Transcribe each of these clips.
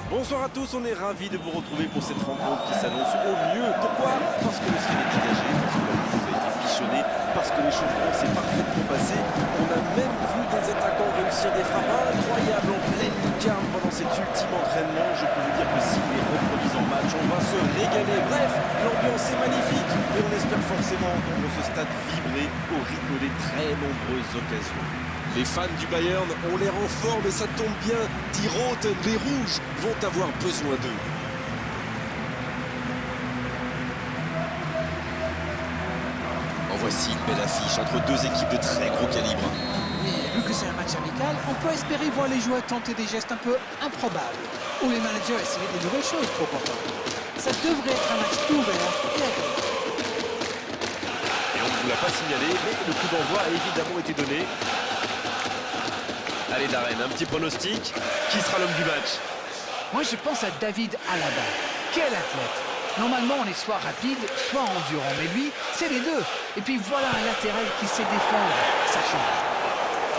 Bonsoir à tous, on est ravis de vous retrouver pour cette rencontre qui s'annonce au mieux. Pourquoi? Parce que le ciel est dégagé, parce que la pelouse a été bichonnée, parce que l'échauffement s'est parfaitement passé. On a même vu des attaquants réussir des frappes incroyables en pleine lucarne pendant cet ultime entraînement. Je peux vous dire que s'ils les reproduisent en match, on va se régaler. Bref, l'ambiance est magnifique et on espère forcément entendre ce stade vibrer au rythme des très nombreuses occasions. Les fans du Bayern ont l'air en forme et ça tombe bien. Die Roten, les rouges, vont avoir besoin d'eux. En voici une belle affiche entre deux équipes de très gros calibre. Oui, vu que c'est un match amical, on peut espérer voir les joueurs tenter des gestes un peu improbables. Ou les managers essayer des nouvelles choses, pourquoi pas. Ça devrait être un match ouvert et agréable. Et on ne vous l'a pas signalé, mais le coup d'envoi a évidemment été donné. Allez Darren, un petit pronostic. Qui sera l'homme du match? Moi, je pense à David Alaba. Quel athlète! Normalement, on est soit rapide, soit endurant. Mais lui, c'est les deux. Et puis voilà un latéral qui sait défendre. Ça change.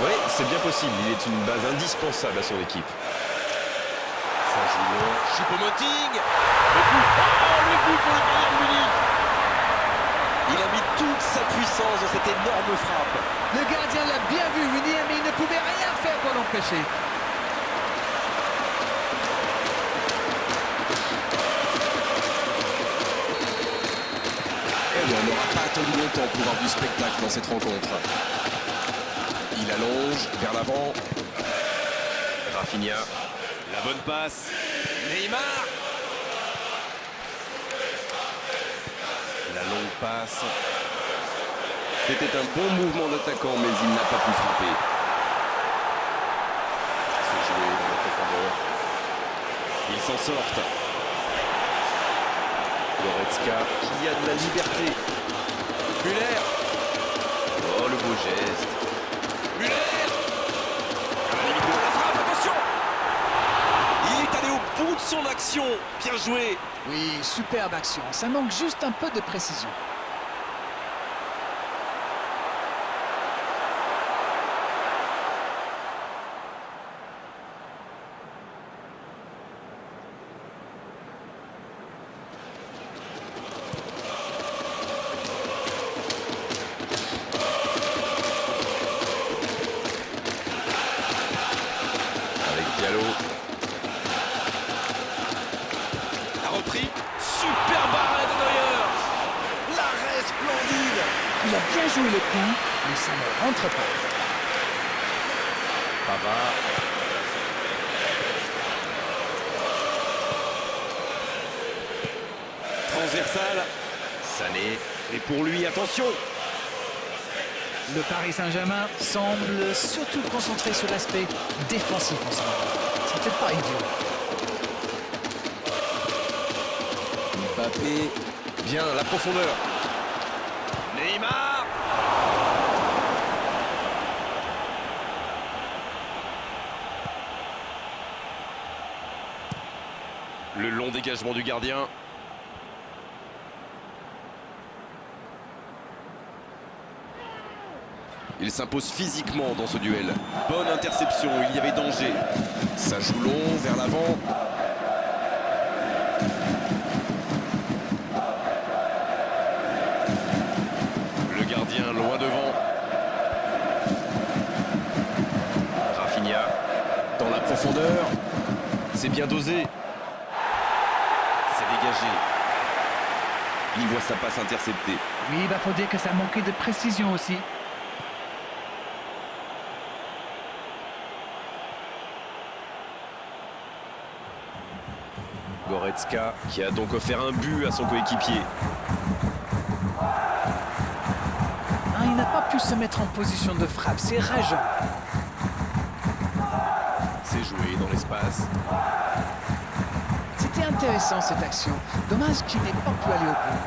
Oui, c'est bien possible. Il est une base indispensable à son équipe. Ça joue long. Choupo-Moting. Le but. Oh, le but pour le Bayern Munich. Il a mis toute sa puissance dans cette énorme frappe. Le gardien l'a bien vu venir, mais il ne pouvait rien faire pour l'empêcher. Et on n'aura pas attendu longtemps pour voir du spectacle dans cette rencontre. Il allonge vers l'avant. Rafinha. La bonne passe. Neymar. La longue passe. C'était un bon mouvement d'attaquant, mais il n'a pas pu frapper. C'est joué dans la profondeur. Ils s'en sortent. Goretzka qui a de la liberté. Müller. Oh, le beau geste. Müller. À la limite de la frappe, attention. Il est allé au bout de son action. Bien joué. Oui, superbe action. Ça manque juste un peu de précision. Diallo. La repris. Super barré de Neuer. L'arrêt splendide. Il a bien joué le coup, mais ça ne rentre pas. Pavard. Transversal. Sané. Et pour lui, attention. Le Paris Saint-Germain semble surtout concentré sur l'aspect défensif en ce moment. C'est peut-être pas idiot. Mbappé. Bien, la profondeur. Neymar. Le long dégagement du gardien. Il s'impose physiquement dans ce duel. Bonne interception, il y avait danger. Ça joue long, vers l'avant. Le gardien loin devant. Rafinha. Dans la profondeur. C'est bien dosé. C'est dégagé. Il voit sa passe interceptée. Oui, il faut dire que ça manquait de précision aussi. Goretzka qui a donc offert un but à son coéquipier. Il n'a pas pu se mettre en position de frappe, c'est rageant. C'est joué dans l'espace. C'était intéressant cette action. Dommage qu'il n'ait pas pu aller au bout.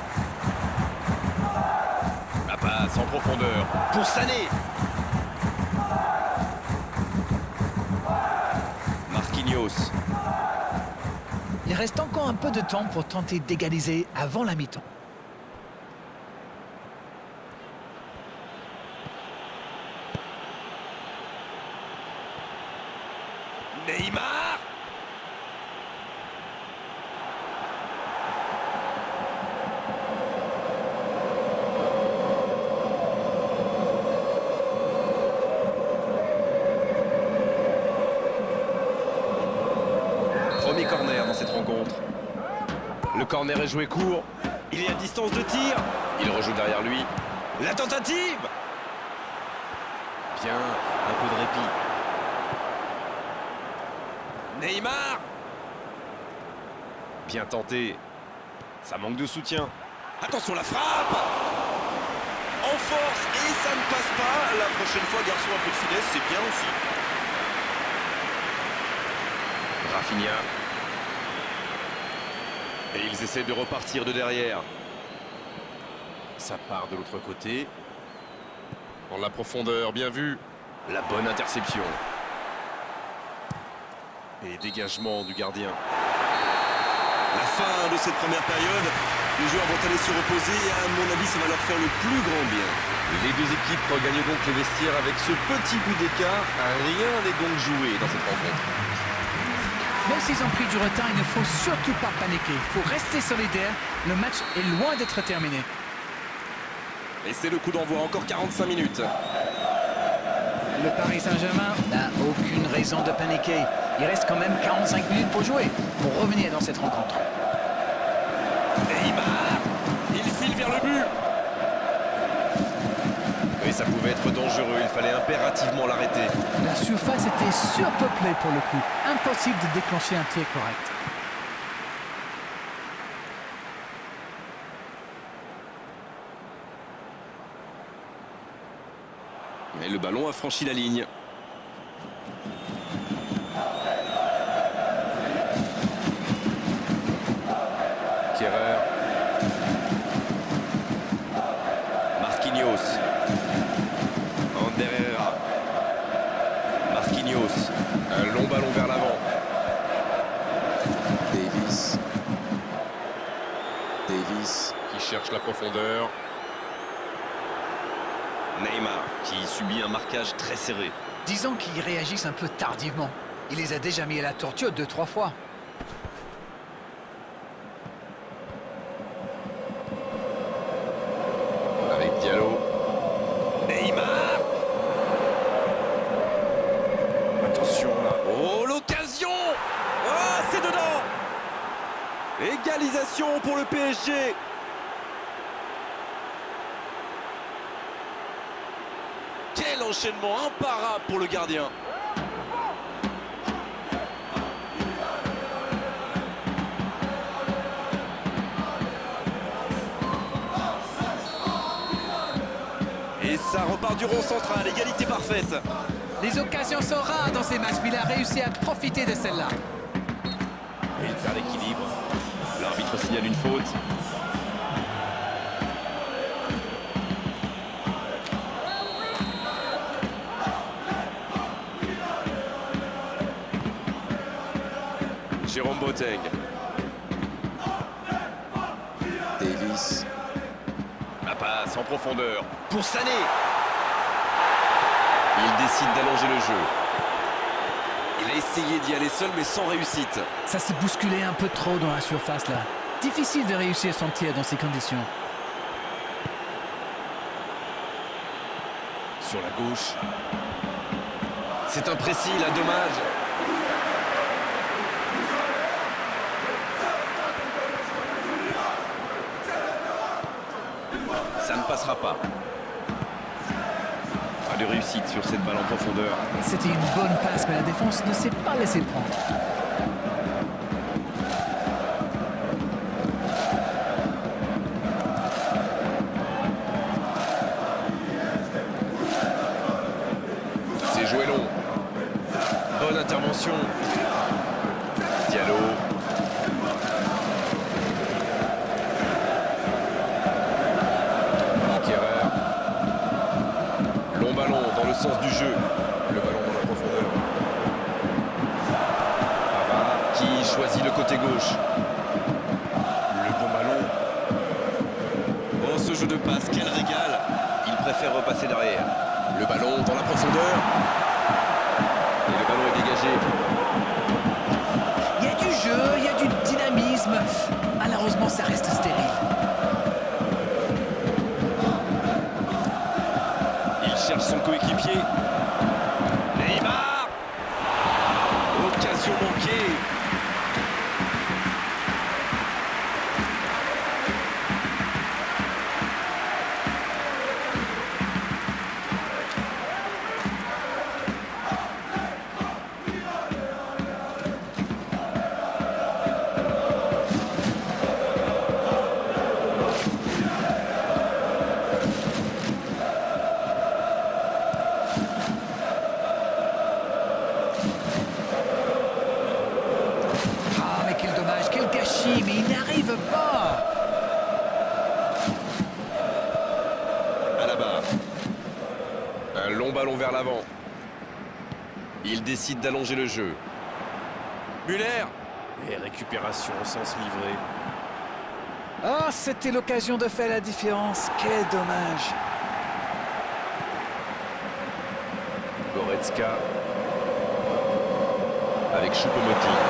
La passe en profondeur pour Sané. Marquinhos. Il reste encore un peu de temps pour tenter d'égaliser avant la mi-temps. Neymar. rencontre. Le corner est joué court. Il est à distance de tir. Il rejoue derrière lui. La tentative. Bien, un peu de répit. Neymar. Bien tenté. Ça manque de soutien. Attention, la frappe. En force et ça ne passe pas. La prochaine fois, garçon, un peu de finesse, c'est bien aussi. Rafinha. Et ils essaient de repartir de derrière. Ça part de l'autre côté. En la profondeur, bien vu. La bonne interception. Et dégagement du gardien. La fin de cette première période. Les joueurs vont aller se reposer et à mon avis, ça va leur faire le plus grand bien. Les deux équipes regagnent donc le vestiaire avec ce petit but d'écart. Rien n'est donc joué dans cette rencontre. Même s'ils ont pris du retard, il ne faut surtout pas paniquer. Il faut rester solidaire. Le match est loin d'être terminé. Et c'est le coup d'envoi, encore 45 minutes. Le Paris Saint-Germain n'a aucune raison de paniquer. Il reste quand même 45 minutes pour jouer, pour revenir dans cette rencontre. Neymar, il file vers le but. Oui, ça pouvait être dangereux, il fallait impérativement l'arrêter. La surface était surpeuplée pour le coup. Impossible de déclencher un tir correct. Et le ballon a franchi la ligne. Kehrer. Marquinhos. Ander Herrera. Marquinhos. Un long ballon vers l'avant. Davis. Qui cherche la profondeur. Neymar qui subit un marquage très serré. Disons qu'ils réagissent un peu tardivement. Il les a déjà mis à la torture 2-3 fois. Avec Diallo. Neymar. Attention là. Oh, l'occasion. Ah, c'est dedans. Égalisation pour le PSG. Quel enchaînement imparable pour le gardien. Et ça repart du rond central, égalité parfaite. Les occasions sont rares dans ces matchs, mais il a réussi à profiter de celle-là. Et il perd l'équilibre. L'arbitre signale une faute. Jérôme Boateng. Davis. La passe en profondeur pour Sané. Il décide d'allonger le jeu. Il a essayé d'y aller seul mais sans réussite. Ça s'est bousculé un peu trop dans la surface là. Difficile de réussir son tir dans ces conditions. Sur la gauche. C'est imprécis, là, dommage. Ça ne passera pas. Pas de réussite sur cette balle en profondeur. C'était une bonne passe, mais la défense ne s'est pas laissée prendre. C'est joué long. Bonne intervention. Diallo. Long ballon dans le sens du jeu. Le ballon dans la profondeur. Pavard qui choisit le côté gauche. Le bon ballon. Oh, ce jeu de passe, quel régal. Il préfère repasser derrière. Le ballon dans la profondeur. Et le ballon est dégagé. Il y a du jeu, il y a du dynamisme. Malheureusement, ça reste stérile. Cherche son coéquipier. Neymar. Occasion manquée. ballon vers l'avant. Il décide d'allonger le jeu. Müller. Et récupération au sens livré. Ah, c'était l'occasion de faire la différence. Quel dommage. Goretzka. Avec Choupo-Moting.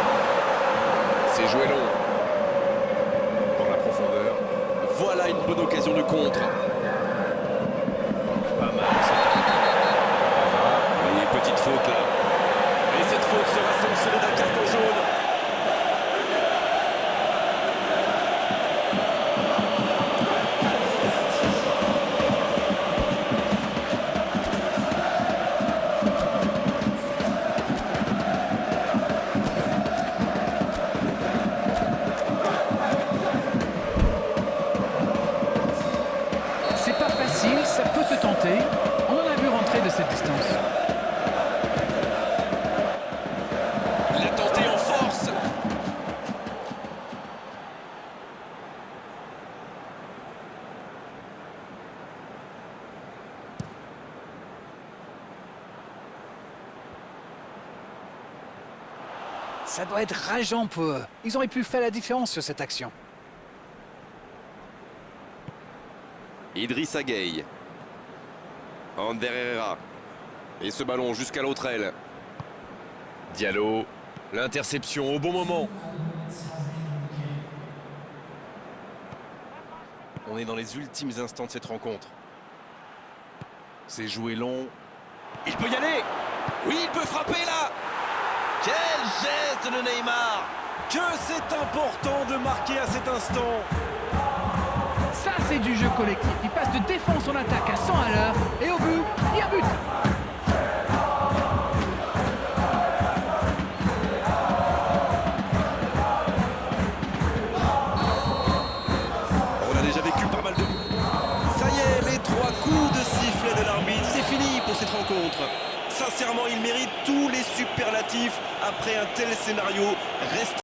C'est joué long. Dans la profondeur. Voilà une bonne occasion de contre. Pas mal. Et petite faute là. Et cette faute sera sanctionnée d'un carton jaune. C'est pas facile, ça peut se tenter. On en a vu rentrer de cette distance. Il a tenté en force. Ça doit être rageant pour eux. Ils auraient pu faire la différence sur cette action. Idrissa Gueye. Ander Herrera. Et ce ballon jusqu'à l'autre aile. Diallo. L'interception au bon moment. On est dans les ultimes instants de cette rencontre. C'est joué long. Il peut y aller. Oui, il peut frapper là. Quel geste de Neymar. Que c'est important de marquer à cet instant. Ça, c'est du jeu collectif. Il passe de défense en attaque à 100 à l'heure. Et au but, il y a but. On a déjà vécu pas mal de... Ça y est, les 3 coups de sifflet de l'arbitre, c'est fini pour cette rencontre. Sincèrement, il mérite tous les superlatifs après un tel scénario. Reste